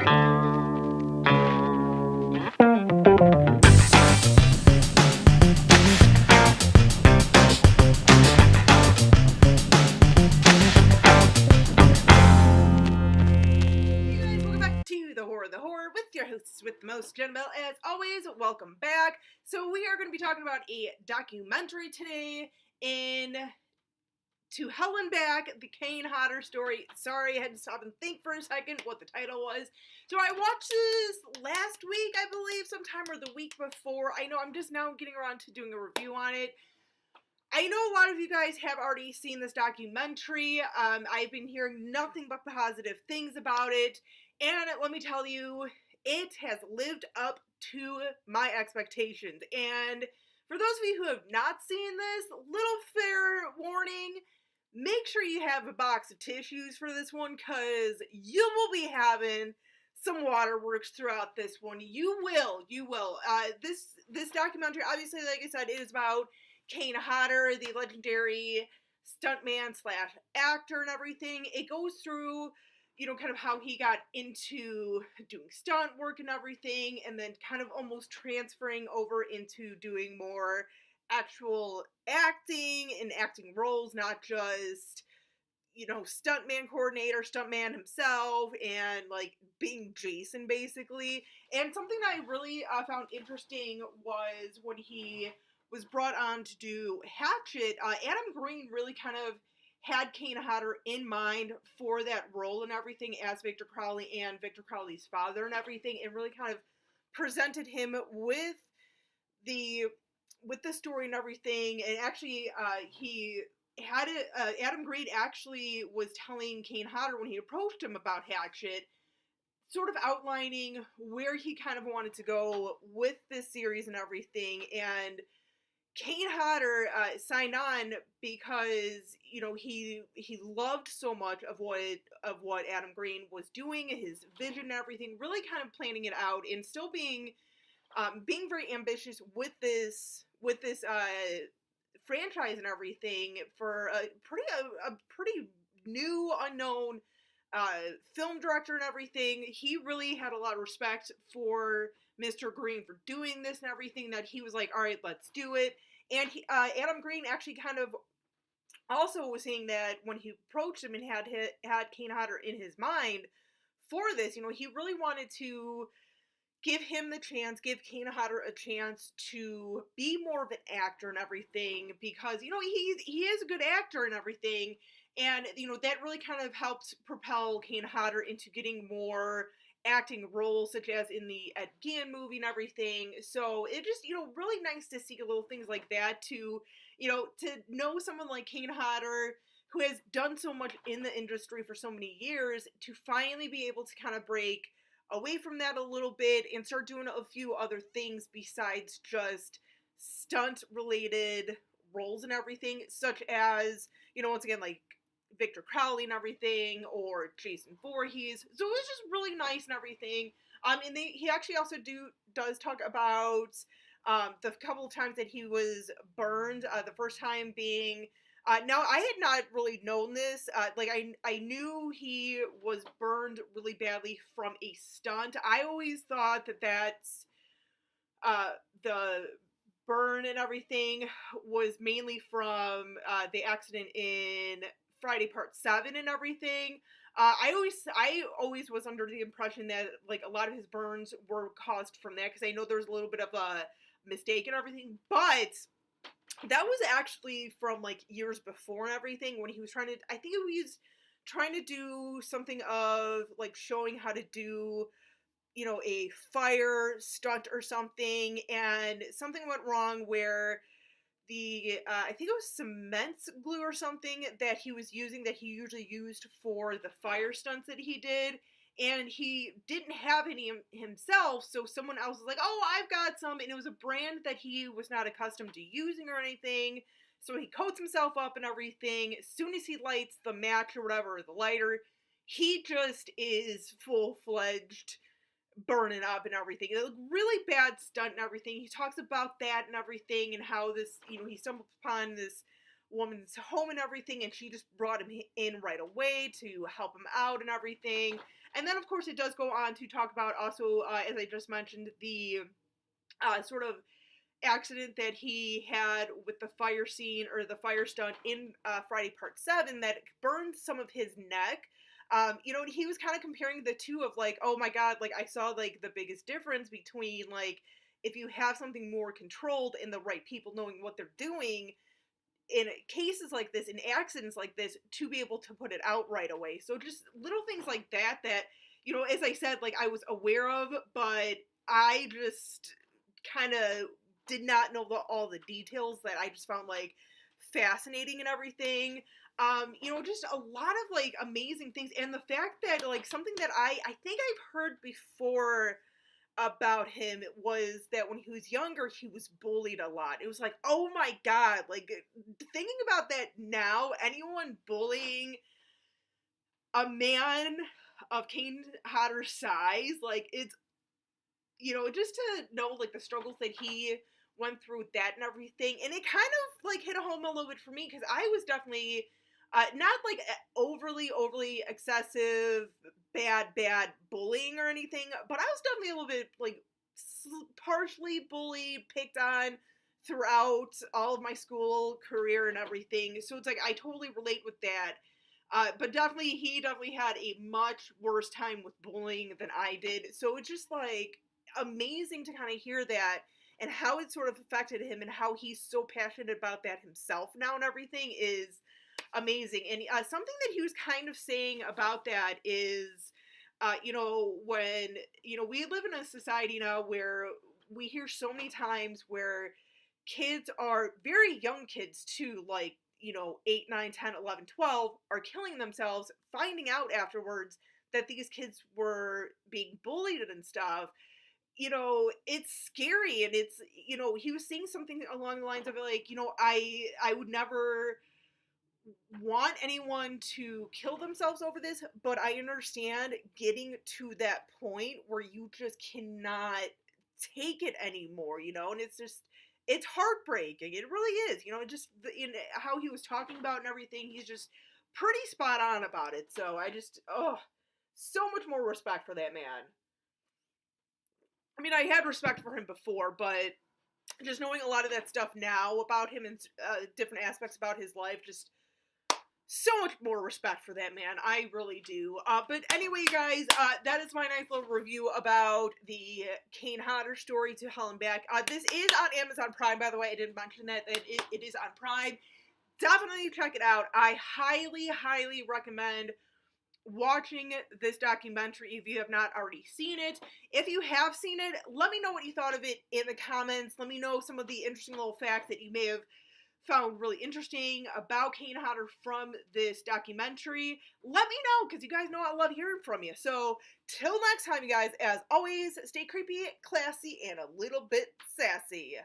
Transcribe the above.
With your hosts with the most, Jenna. As always, welcome back. So we are going to be talking about a documentary today in To Hell and Back, the Kane Hodder Story. Sorry, I had to stop and think for a second what the title was. So I watched this last week, I believe, sometime or the week before. I know I'm just now getting around to doing a review on it. I know a lot of you guys have already seen this documentary. I've been hearing nothing but positive things about it. And let me tell you, it has lived up to my expectations. And for those of you who have not seen this, little fair warning, make sure you have a box of tissues for this one, because you will be having some waterworks throughout this one. You will. This documentary, obviously, like I said, it is about Kane Hodder, the legendary stuntman / actor and everything. It goes through, kind of how he got into doing stunt work and everything, and then kind of almost transferring over into doing more actual acting and acting roles, not just, stuntman coordinator, stuntman himself, and like being Jason basically. And something that I really found interesting was when he was brought on to do Hatchet, Adam Green really kind of had Kane Hodder in mind for that role and everything as Victor Crowley and Victor Crowley's father and everything, and really kind of presented him with the story and everything. And actually, he had it. Adam Green actually was telling Kane Hodder when he approached him about Hatchet, sort of outlining where he kind of wanted to go with this series and everything. And Kane Hodder signed on because he loved so much of what Adam Green was doing, his vision and everything, really kind of planning it out and still being very ambitious with this franchise and everything for a pretty new unknown film director and everything. He really had a lot of respect for Mr. Green for doing this and everything, that he was like, all right, let's do it. And Adam Green actually kind of also was saying that when he approached him and had Kane Hodder in his mind for this, he really wanted to give him the chance, give Kane Hodder a chance to be more of an actor and everything, because, he is a good actor and everything. And, that really kind of helped propel Kane Hodder into getting more acting roles, such as in the Ed Gein movie and everything. So it just, really nice to see little things like that, to know someone like Kane Hodder, who has done so much in the industry for so many years, to finally be able to kind of break away from that a little bit and start doing a few other things besides just stunt related roles and everything, such as, once again, like Victor Crowley and everything, or Jason Voorhees. So it was just really nice and everything. And he actually also does talk about the couple of times that he was burned. The first time being, now I had not really known this. I knew he was burned really badly from a stunt. I always thought that that's the burn and everything was mainly from the accident in Friday Part 7 and everything. I always was under the impression that like a lot of his burns were caused from that, because I know there's a little bit of a mistake and everything, but that was actually from like years before and everything, when he was trying to, I think he was trying to do something of like showing how to do, a fire stunt or something, and something went wrong where the I think it was cement glue or something that he was using, that he usually used for the fire stunts that he did, and he didn't have any himself, so someone else was like, oh, I've got some, and it was a brand that he was not accustomed to using or anything, so he coats himself up and everything. As soon as he lights the match or whatever, or the lighter, he just is full-fledged burning up and everything. It was a really bad stunt and everything. He talks about that and everything, and how this, he stumbled upon this woman's home and everything, and she just brought him in right away to help him out and everything. And then, of course, it does go on to talk about also, as I just mentioned, the sort of accident that he had with the fire scene or the fire stunt in Friday Part 7 that burned some of his neck. He was kind of comparing the two of like, oh my god, like I saw like the biggest difference between like if you have something more controlled and the right people knowing what they're doing in cases like this, in accidents like this, to be able to put it out right away. So just little things like that, as I said, like I was aware of, but I just kind of did not know all the details that I just found like fascinating and everything. Just a lot of like amazing things, and the fact that like something that I think I've heard before about him was that when he was younger he was bullied a lot. It was like, oh my god, like thinking about that now, anyone bullying a man of Kane Hodder's size, like it's just to know like the struggles that he went through with that and everything, and it kind of like hit a home a little bit for me because I was definitely not like overly excessive bad bullying or anything, but I was definitely a little bit like partially bullied, picked on throughout all of my school career and everything. So it's like I totally relate with that. But he definitely had a much worse time with bullying than I did. So it's just like amazing to kind of hear that and how it sort of affected him and how he's so passionate about that himself now and everything is amazing. And something that he was kind of saying about that is, when, we live in a society now where we hear so many times where kids are very young kids too, like, 8, 9, 10, 11, 12 are killing themselves, finding out afterwards that these kids were being bullied and stuff. It's scary, and it's, he was saying something along the lines of like, I would never want anyone to kill themselves over this, but I understand getting to that point where you just cannot take it anymore, and it's heartbreaking. It really is, just in how he was talking about and everything, he's just pretty spot on about it. So I just, so much more respect for that man. I mean, I had respect for him before, but just knowing a lot of that stuff now about him and different aspects about his life, just so much more respect for that man. I really do. But anyway, you guys, that is my nice little review about the Kane Hodder Story to Hell and Back. This is on Amazon Prime, by the way. I didn't mention that it is on Prime. Definitely check it out. I highly, highly recommend watching this documentary if you have not already seen it. If you have seen it, let me know what you thought of it in the comments. Let me know some of the interesting little facts that you may have found really interesting about Kane Hodder from this documentary. Let me know, because you guys know I love hearing from you. So, till next time, you guys, as always, stay creepy, classy, and a little bit sassy.